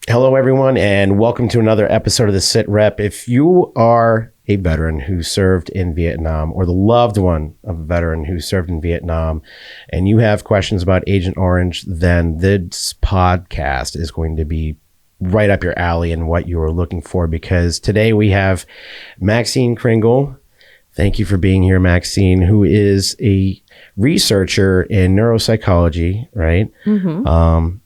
Hello, everyone, and welcome to another episode of the SITREP. If you are a veteran who served in Vietnam or the loved one of a veteran who served in Vietnam and you have questions about Agent Orange, then this podcast is going to be right up your alley and what you are looking for, because today we have Maxine Kringle. Thank you for being here, Maxine, who is a researcher in neuropsychology, right?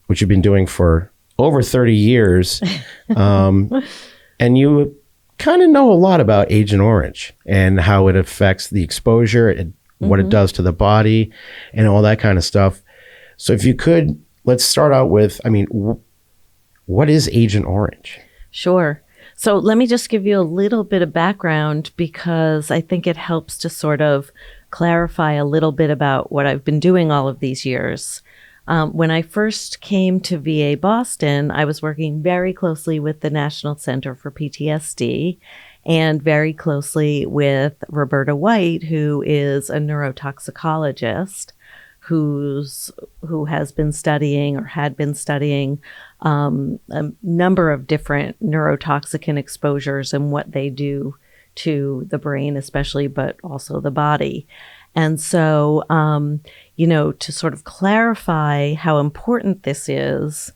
Which you've been doing for over 30 years. And you kind of know a lot about Agent Orange and how it affects the exposure and what it does to the body and all that kind of stuff. So if you could, let's start out with, what is Agent Orange? Sure. So let me just give you a little bit of background, because I think it helps to sort of clarify a little bit about what I've been doing all of these years. When I first came to VA Boston, I was working very closely with the National Center for PTSD and very closely with Roberta White, who is a neurotoxicologist who has been studying or had been studying a number of different neurotoxicant exposures and what they do to the brain especially, but also the body. And so, to sort of clarify how important this is,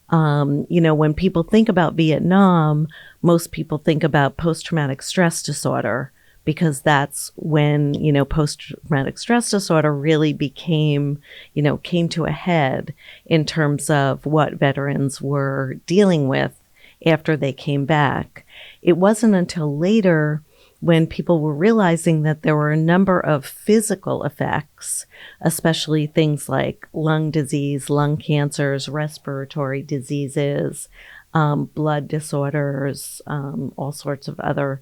when people think about Vietnam, most people think about post-traumatic stress disorder, because that's when, post-traumatic stress disorder really came to a head in terms of what veterans were dealing with after they came back. It wasn't until later, when people were realizing that there were a number of physical effects, especially things like lung disease, lung cancers, respiratory diseases, blood disorders, all sorts of other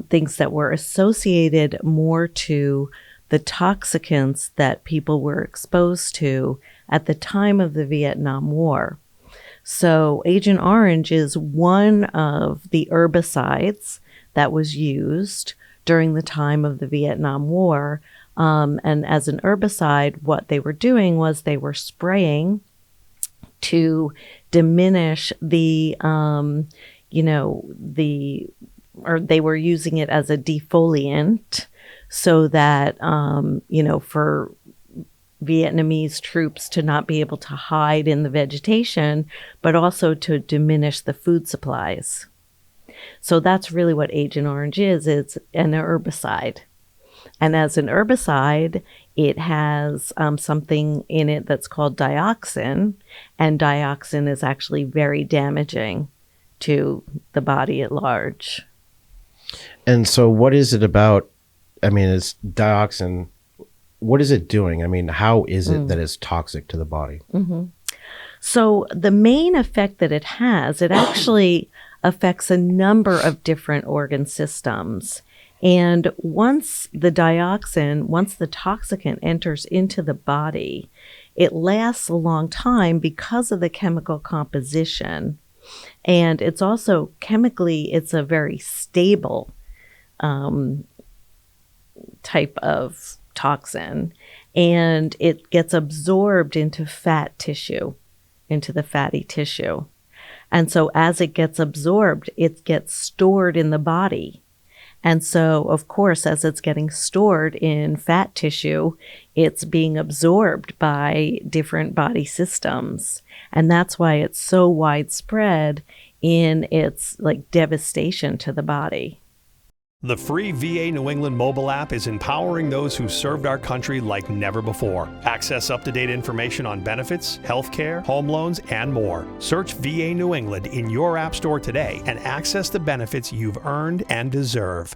things that were associated more to the toxicants that people were exposed to at the time of the Vietnam War. So Agent Orange is one of the herbicides that was used during the time of the Vietnam War. And as an herbicide, what they were doing was they were spraying to diminish they were using it as a defoliant so that, for Vietnamese troops to not be able to hide in the vegetation, but also to diminish the food supplies. So that's really what Agent Orange is. It's an herbicide. And as an herbicide, it has something in it that's called dioxin. And dioxin is actually very damaging to the body at large. And so what is it about? It's dioxin. What is it doing? How is it that it's toxic to the body? So the main effect that it has, it actually affects a number of different organ systems. And once the toxicant enters into the body, it lasts a long time because of the chemical composition. And it's also chemically, it's a very stable type of toxin. And it gets absorbed into fat tissue, into the fatty tissue. And so as it gets absorbed, it gets stored in the body. And so, of course, as it's getting stored in fat tissue, it's being absorbed by different body systems. And that's why it's so widespread in its devastation to the body. The free VA New England mobile app is empowering those who served our country like never before. Access up-to-date information on benefits, healthcare, home loans, and more. Search VA New England in your app store today and access the benefits you've earned and deserve.